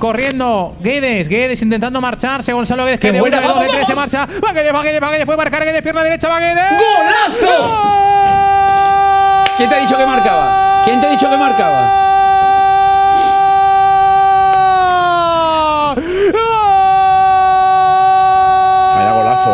corriendo Guedes intentando marcharse. Gonzalo Guedes que de 1, de 2, de 3 se marcha. Va Guedes, puede marcar Guedes, pierna derecha, va Guedes. ¡Golazo! ¿Quién te ha dicho que marcaba? ¿Quién te ha dicho que marcaba? Vaya golazo,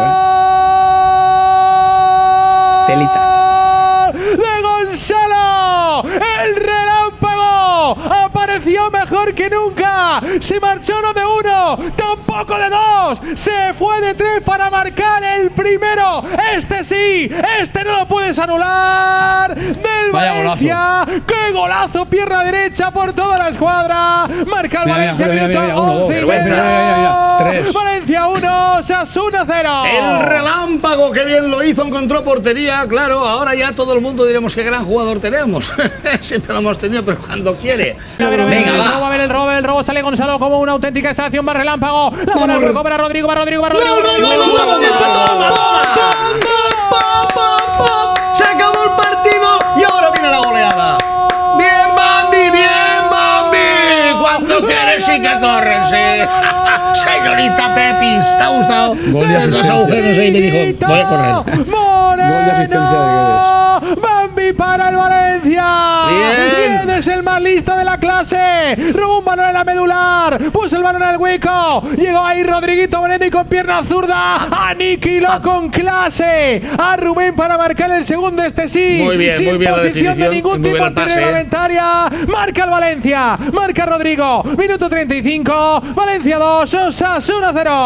Telita. ¡De Gonzalo! ¡El relámpago! ¡Apareció mejor que nunca! ¡Se marchó no de 1! ¡Tampoco de 2! ¡Se fue de 3 para marcar el primero! ¡Este sí! ¡Este no lo puedes anular! ¡Del Vaya Valencia! golazo. ¡Qué golazo! Pierna derecha por toda la escuadra. Marca el Valencia. Mira, 1, 2. Mira, 3. Valencia 1, Osasuna 0. El relámpago, que bien lo hizo, encontró portería. Claro, ahora ya todo el mundo diremos qué gran jugador tenemos. Siempre lo hemos tenido, pero cuando quiere. Venga, va. El robo, sale Gonzalo como una auténtica exhalación, va relámpago. La bola recupera Rodrigo, Se acabó el partido y ahora viene la goleada. Bien, Bambi. Cuando quieres sí que corren, sí. Señorita Pepis, ¿te ha gustado? Gol de asistencia. Dos agujeros ahí me dijo, voy a correr. Gol de asistencia de Guedes. Bambi para el Valencia. Bien. Guedes el más listo de la clase. Robó un balón en la medular. Puso el balón en el hueco. Llegó ahí Rodriguito Moreno y con pierna zurda aniquiló con clase a Rubén para marcar el segundo. Este sí. Muy bien sin la posición definición. de ningún Muy bien tipo el pase, reglamentaria. Marca el Valencia. Marca Rodrigo. Minuto 35. Valencia 2, Osasuna 0.